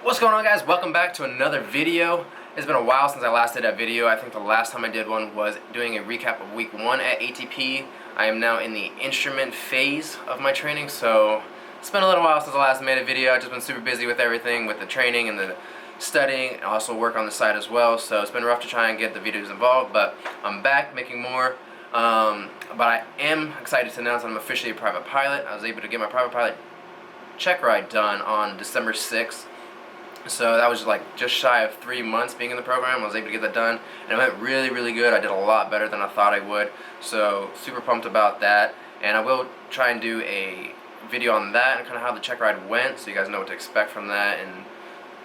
What's going on, guys? Welcome back to another video. It's been a while since I last did a video. I think the last time I did one was doing a recap of week 1 at ATP. I am now in the instrument phase of my training, so it's been a little while since I last made a video. I've just been super busy with everything, with the training and the studying, and also work on the side as well, so it's been rough to try and get the videos involved, but I'm back making more. But I am excited to announce that I'm officially a private pilot. I was able to get my private pilot check ride done on December 6th. So that was like just shy of 3 months being in the program. I was able to get that done, and it went really good. I did a lot better than I thought I would, so super pumped about that. And I will try and do a video on that and kind of how the check ride went, so you guys know what to expect from that. And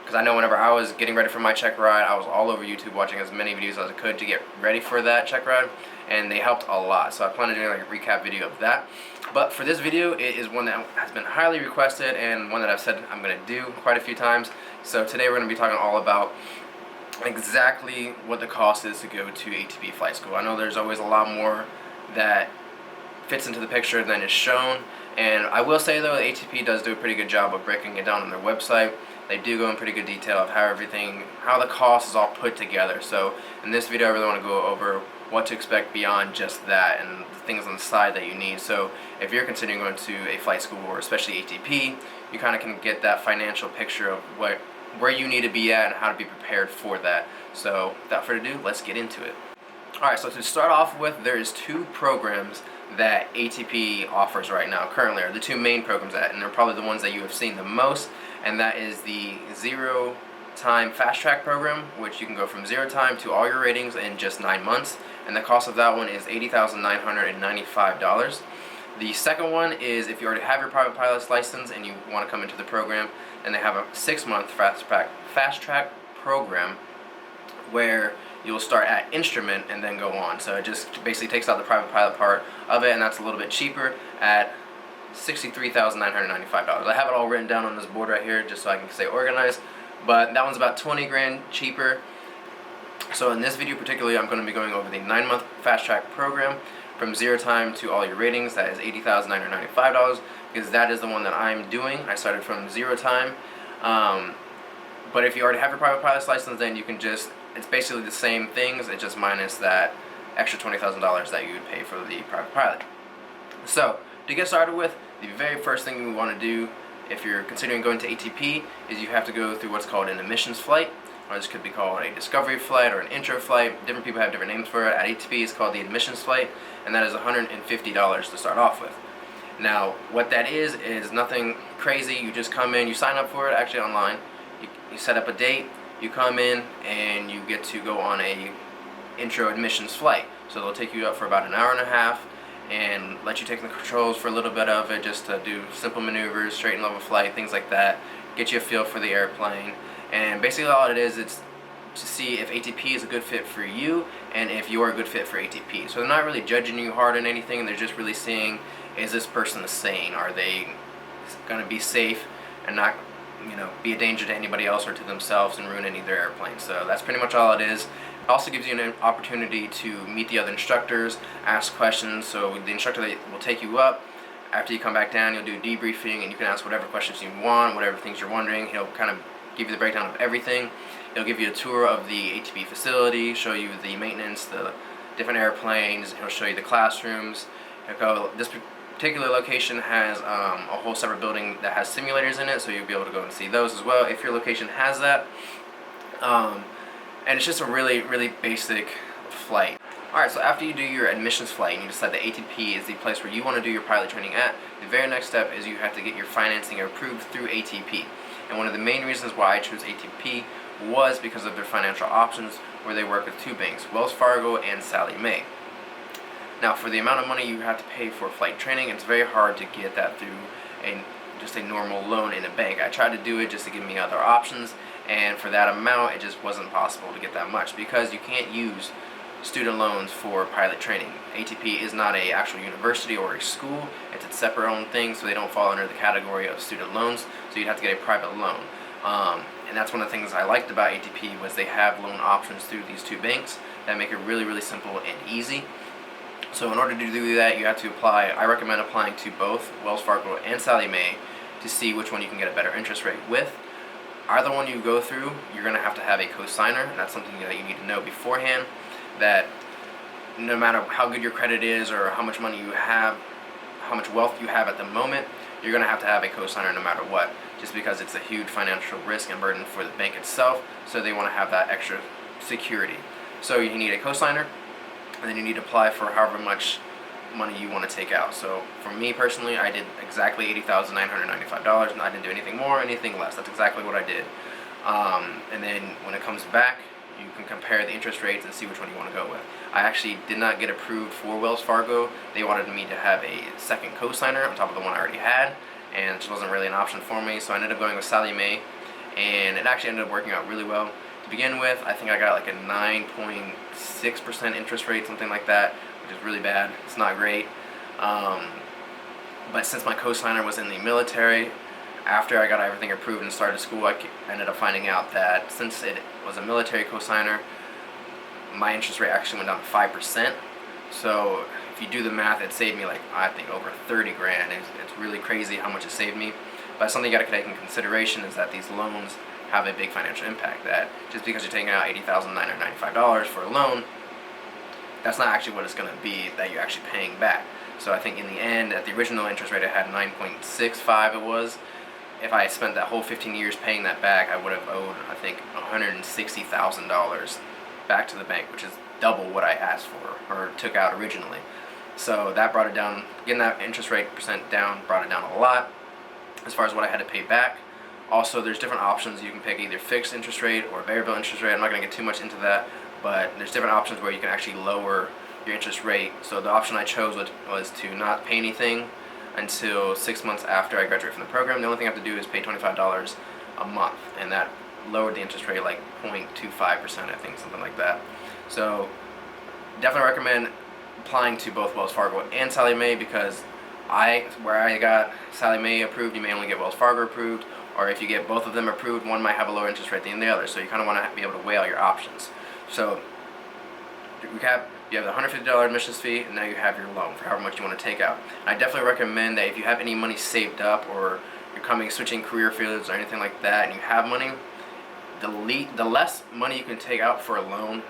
because I know whenever I was getting ready for my check ride, I was all over YouTube watching as many videos as I could to get ready for that check ride, and they helped a lot. So I plan on doing like a recap video of that. But for this video, it is one that has been highly requested and one that I've said I'm going to do quite a few times. So today we're going to be talking all about exactly what the cost is to go to ATP Flight School. I know there's always a lot more that fits into the picture than is shown. And I will say though, ATP does do a pretty good job of breaking it down on their website. They do go in pretty good detail of how the cost is all put together. So in this video I really want to go over what to expect beyond just that and the things on the side that you need. So if you're considering going to a flight school, or especially ATP, you kind of can get that financial picture of where you need to be at and how to be prepared for that. So without further ado, let's get into it. Alright, so to start off with, there is 2 programs that ATP offers right now currently, are the 2 main programs and they're probably the ones that you have seen the most, and that is the 0 time fast track program, which you can go from 0 time to all your ratings in just 9 months, and the cost of that one is $80,995. The second one is if you already have your private pilot's license and you want to come into the program, and they have a 6-month fast track program where you'll start at instrument and then go on. So it just basically takes out the private pilot part of it, and that's a little bit cheaper at $63,995. I have it all written down on this board right here just so I can stay organized, but that one's about 20 grand cheaper. So in this video particularly, I'm going to be going over the 9-month fast track program from 0 time to all your ratings. That is $80,995 because that is the one that I'm doing. I started from 0 time, but if you already have your private pilot's license, then you can just, it's basically the same things, it's just minus that extra $20,000 that you would pay for the private pilot. So to get started with, the very first thing you want to do if you're considering going to ATP is you have to go through what's called an admissions flight, or this could be called a discovery flight or an intro flight. Different people have different names for it. At ATP it's called the admissions flight, and that is $150 to start off with. Now what that is nothing crazy. You just come in, you sign up for it actually online, you set up a date, you come in and you get to go on a intro admissions flight. So they'll take you up for about an hour and a half and let you take the controls for a little bit of it, just to do simple maneuvers, straight and level flight, things like that, get you a feel for the airplane. And basically all it is, it's to see if ATP is a good fit for you and if you're a good fit for ATP. So they're not really judging you hard on anything, they're just really seeing, is this person sane? Are they going to be safe and not, be a danger to anybody else or to themselves and ruin any of their airplanes? So that's pretty much all it is. It also gives you an opportunity to meet the other instructors, ask questions. So the instructor that will take you up, after you come back down, you'll do a debriefing and you can ask whatever questions you want, whatever things you're wondering. He'll kind of give you the breakdown of everything. He'll give you a tour of the ATP facility, show you the maintenance, the different airplanes. He'll show you the classrooms. He'll go, this particular location has a whole separate building that has simulators in it, so you'll be able to go and see those as well if your location has that. And it's just a really basic flight. Alright, so after you do your admissions flight and you decide that ATP is the place where you want to do your pilot training at, the very next step is you have to get your financing approved through ATP. And one of the main reasons why I chose ATP was because of their financial options, where they work with 2 banks, Wells Fargo and Sallie Mae. Now for the amount of money you have to pay for flight training, it's very hard to get that through just a normal loan in a bank. I tried to do it just to give me other options, and for that amount it just wasn't possible to get that much because you can't use student loans for pilot training. ATP is not a actual university or a school, it's a separate own thing, so they don't fall under the category of student loans, so you'd have to get a private loan. And that's one of the things I liked about ATP was they have loan options through these 2 banks that make it really simple and easy. So in order to do that, you have to apply. I recommend applying to both Wells Fargo and Sallie Mae to see which one you can get a better interest rate with. either one you go through, you're going to have a co-signer, and that's something that you need to know beforehand, that no matter how good your credit is or how much money you have, how much wealth you have at the moment, you're going to have a co-signer no matter what, just because it's a huge financial risk and burden for the bank itself, so they want to have that extra security. So you need a co-signer, and then you need to apply for however much money you want to take out. So for me personally, I did exactly $80,995, and I didn't do anything more, anything less. That's exactly what I did. And then when it comes back, you can compare the interest rates and see which one you want to go with. I actually did not get approved for Wells Fargo. They wanted me to have a second co-signer on top of the one I already had, and it just wasn't really an option for me, so I ended up going with Sallie Mae, and it actually ended up working out really well. To begin with, I think I got like a 9.6% interest rate, something like that, which is really bad. It's not great. But since my co-signer was in the military, after I got everything approved and started school, I ended up finding out that since it was a military co-signer, my interest rate actually went down to 5%. So if you do the math, it saved me like, I think, over 30 grand. It's really crazy how much it saved me. But something you got to take in consideration is that these loans have a big financial impact. That just because you're taking out $80,995 for a loan, that's not actually what it's going to be that you're actually paying back. So I think in the end, at the original interest rate I had 9.65 it was, if I had spent that whole 15 years paying that back, I would have owed, I think, $160,000 back to the bank, which is double what I asked for or took out originally. So that brought it down. Getting that interest rate percent down brought it down a lot as far as what I had to pay back. Also, there's different options. You can pick either fixed interest rate or variable interest rate. I'm not going to get too much into that, but there's different options where you can actually lower your interest rate. So the option I chose was to not pay anything until 6 months after I graduate from the program. The only thing I have to do is pay $25 a month, and that lowered the interest rate like 0.25%, I think, something like that. So definitely recommend applying to both Wells Fargo and Sallie Mae, because where I got Sallie Mae approved, you may only get Wells Fargo approved, or if you get both of them approved, one might have a lower interest rate than the other. So you kind of want to be able to weigh out your options. So to recap, you have the $150 admissions fee, and now you have your loan for however much you want to take out. And I definitely recommend that if you have any money saved up, or you're switching career fields or anything like that, and you have money, the less money you can take out for a loan,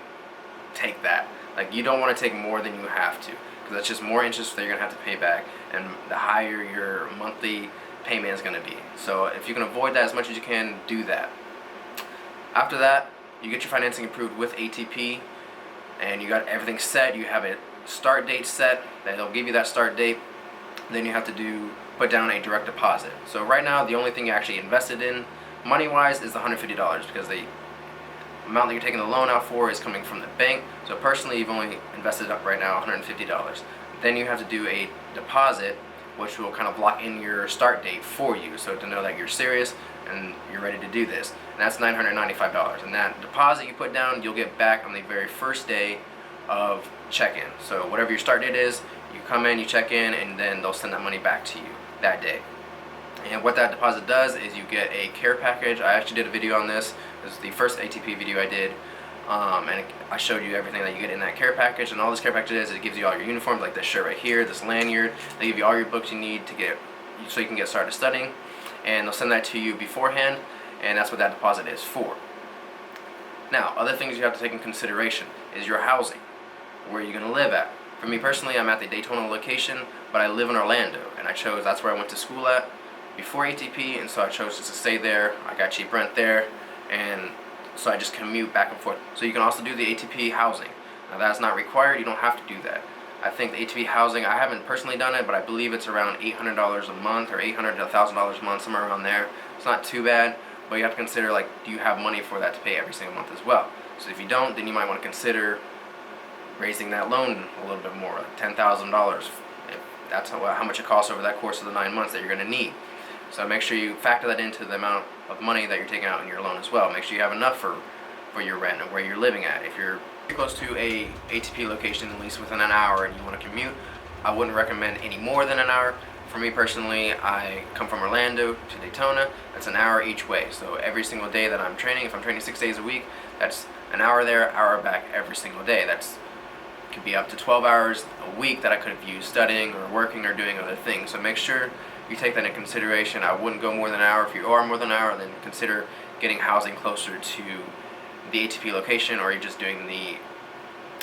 take that. Like, you don't want to take more than you have to, because that's just more interest that you're going to have to pay back, and the higher your monthly payment is going to be. So if you can avoid that as much as you can, do that. After that, you get your financing approved with ATP, and you got everything set. You have a start date set, that they'll give you that start date. Then you have to put down a direct deposit. So right now, the only thing you actually invested in money-wise is the $150, because the amount that you're taking the loan out for is coming from the bank. So personally, you've only invested up right now $150. Then you have to do a deposit, which will kind of block in your start date for you, so to know that you're serious and you're ready to do this. And that's $995. And that deposit you put down, you'll get back on the very first day of check-in. So whatever your start date is, you come in, you check in, and then they'll send that money back to you that day. And what that deposit does is you get a care package. I actually did a video on this. This is the first ATP video I did. And I showed you everything that you get in that care package. And all this care package is, it gives you all your uniforms, like this shirt right here, this lanyard. They give you all your books you need so you can get started studying. And they'll send that to you beforehand, and that's what that deposit is for. Now, other things you have to take in consideration is your housing. Where are you going to live at? For me personally, I'm at the Daytona location, but I live in Orlando, and that's where I went to school at before ATP, and so I chose just to stay there. I got cheap rent there, and so I just commute back and forth. So you can also do the ATP housing. Now, that's not required. You don't have to do that. I think the ATP housing, I haven't personally done it, but I believe it's around $800 a month, or $800 to $1,000 a month, somewhere around there. It's not too bad, but you have to consider, like, do you have money for that to pay every single month as well? So if you don't, then you might want to consider raising that loan a little bit more, like $10,000. If that's how much it costs over that course of the 9 months that you're going to need. So make sure you factor that into the amount of money that you're taking out in your loan as well. Make sure you have enough for your rent and where you're living at. If you're close to a ATP location, at least within an hour, and you want to commute, I wouldn't recommend any more than an hour. For me personally, I come from Orlando to Daytona. That's an hour each way. So every single day that I'm training, if I'm training 6 days a week, that's an hour there, hour back every single day. Could be up to 12 hours a week that I could have used studying or working or doing other things. So make sure you take that into consideration. I wouldn't go more than an hour. If you are more than an hour, then consider getting housing closer to the ATP location, or you're just doing the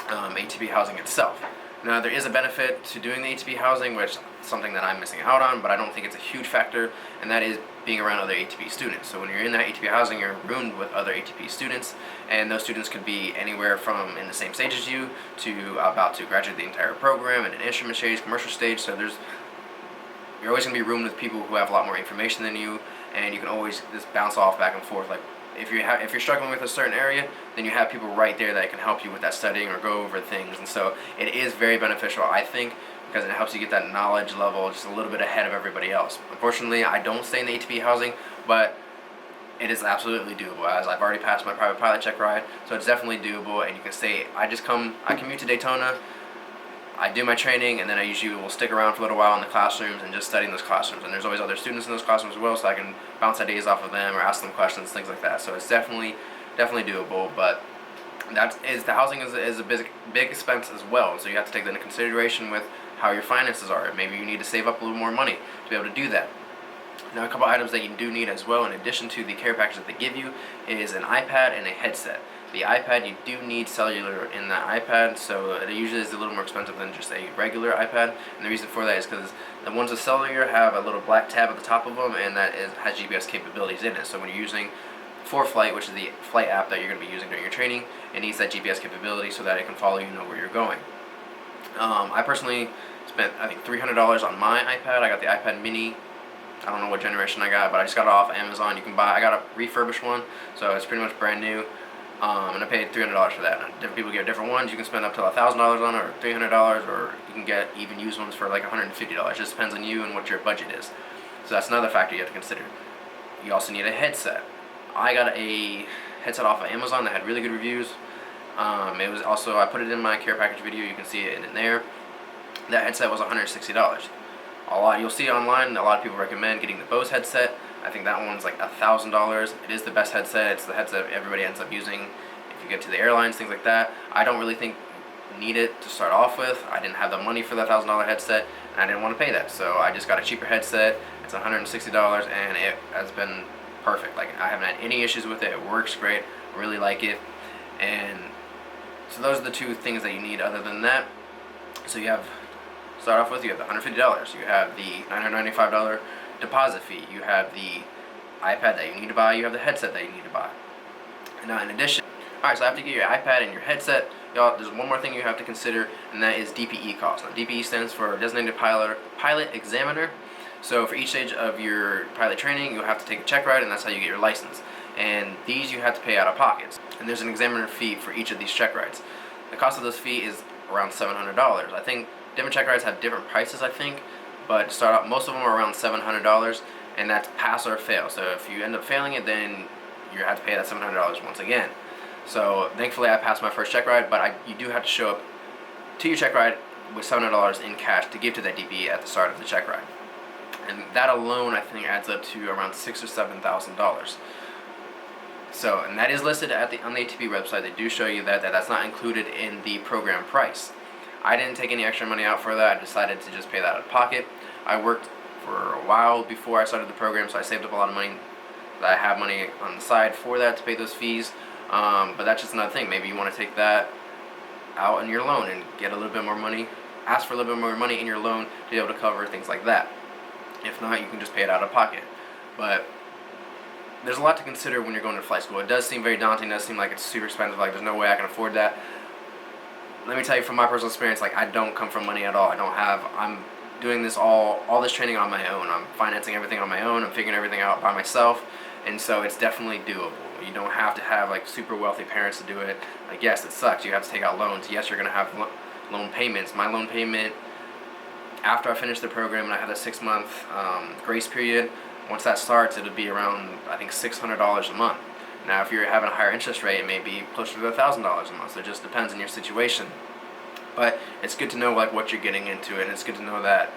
ATP housing itself. Now, there is a benefit to doing the ATP housing, which is something that I'm missing out on, but I don't think it's a huge factor, and that is being around other ATP students. So when you're in that ATP housing, you're roomed with other ATP students, and those students could be anywhere from in the same stage as you to about to graduate the entire program in an instrument stage, commercial stage. So you're always going to be roomed with people who have a lot more information than you, and you can always just bounce off back and forth. Like if you're struggling with a certain area, then you have people right there that can help you with that studying or go over things. And so it is very beneficial, I think, because it helps you get that knowledge level just a little bit ahead of everybody else. Unfortunately, I don't stay in the ATP housing, but it is absolutely doable, as I've already passed my private pilot check ride, so it's definitely doable. And you can stay, I commute to Daytona, I do my training, and then I usually will stick around for a little while in the classrooms and just study in those classrooms. And there's always other students in those classrooms as well, so I can bounce ideas off of them or ask them questions, things like that. So it's definitely doable. But the housing is a big expense as well. So you have to take that into consideration with how your finances are. Maybe you need to save up a little more money to be able to do that. Now, a couple items that you do need as well, in addition to the care package that they give you, is an iPad and a headset. The iPad, you do need cellular in that iPad, so it usually is a little more expensive than just a regular iPad. And the reason for that is because the ones with cellular have a little black tab at the top of them, and that has GPS capabilities in it. So when you're using FliGhT, which is the flight app that you're going to be using during your training, it needs that GPS capability so that it can follow you, know where you're going. I personally spent, I think, $300 on my iPad. I got the iPad mini. I don't know what generation I got, but I just got it off Amazon. I got a refurbished one, so it's pretty much brand new. And I paid $300 for that. Now, different people get different ones. You can spend up to $1,000 on it, or $300, or you can get even used ones for like $150. It just depends on you and what your budget is. So that's another factor you have to consider. You also need a headset. I got a headset off of Amazon that had really good reviews. It was also, I put it in my care package video. You can see it in there. That headset was $160. You'll see online, a lot of people recommend getting the Bose headset. I think that one's like $1,000. It is the best headset. It's the headset everybody ends up using if you get to the airlines, things like that. I don't really think need it to start off with. I didn't have the money for that $1,000 headset, and I didn't want to pay that, so I just got a cheaper headset. It's $160, and it has been perfect. Like, I haven't had any issues with it. It works great. I really like it. And so those are the two things that you need. Other than that, so you have, start off with, you have the $150. You have the $995 deposit fee. You have the iPad that you need to buy. You have the headset that you need to buy. Now, in addition, alright, so after you get your iPad and your headset, y'all, there's one more thing you have to consider, and that is DPE costs. Now, DPE stands for Designated Pilot Examiner. So for each stage of your pilot training, you'll have to take a check ride, and that's how you get your license. And these you have to pay out of pocket. And there's an examiner fee for each of these check rides. The cost of this fee is around $700. I think different check rides have different prices, I think, but to start off, most of them are around $700, and that's pass or fail. So if you end up failing it, then you have to pay that $700 once again. So thankfully I passed my first check ride, but you do have to show up to your check ride with $700 in cash to give to that DPE at the start of the check ride. And that alone, I think, adds up to around $6,000 or $7,000. So, and that is listed on the ATP website. They do show you that's not included in the program price. I didn't take any extra money out for that. I decided to just pay that out of pocket. I worked for a while before I started the program, so I saved up a lot of money. I have money on the side for that to pay those fees. But that's just another thing. Maybe you want to take that out in your loan and get a little bit more money. Ask for a little bit more money in your loan to be able to cover things like that. If not, you can just pay it out of pocket. But there's a lot to consider when you're going to flight school. It does seem very daunting. It does seem like it's super expensive. Like, there's no way I can afford that. Let me tell you from my personal experience, like, I don't come from money at all. I'm doing this all this training on my own. I'm financing everything on my own. I'm figuring everything out by myself. And so it's definitely doable. You don't have to have like super wealthy parents to do it. Like, yes, it sucks. You have to take out loans. Yes, you're going to have loan payments. My loan payment, after I finish the program and I have a 6-month grace period, once that starts, it'll be around, I think, $600 a month. Now, if you're having a higher interest rate, it may be closer to $1,000 a month. So it just depends on your situation. But it's good to know like what you're getting into, and it's good to know that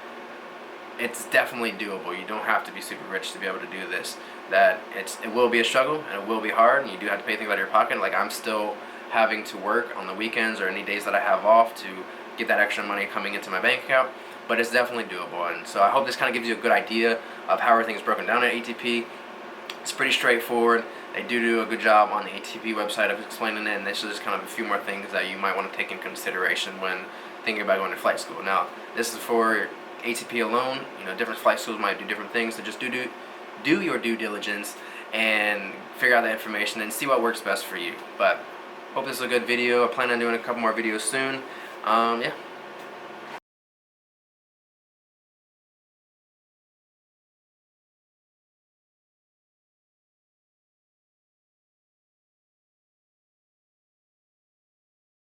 it's definitely doable. You don't have to be super rich to be able to do this. That it will be a struggle, and it will be hard, and you do have to pay things out of your pocket. Like, I'm still having to work on the weekends or any days that I have off to get that extra money coming into my bank account. But it's definitely doable, and so I hope this kind of gives you a good idea of how everything is broken down at ATP. It's pretty straightforward. They do a good job on the ATP website of explaining it, and this is just kind of a few more things that you might want to take in consideration when thinking about going to flight school. Now, this is for ATP alone. You know, different flight schools might do different things, so just do your due diligence and figure out the information and see what works best for you. But hope this is a good video. I plan on doing a couple more videos soon. Yeah.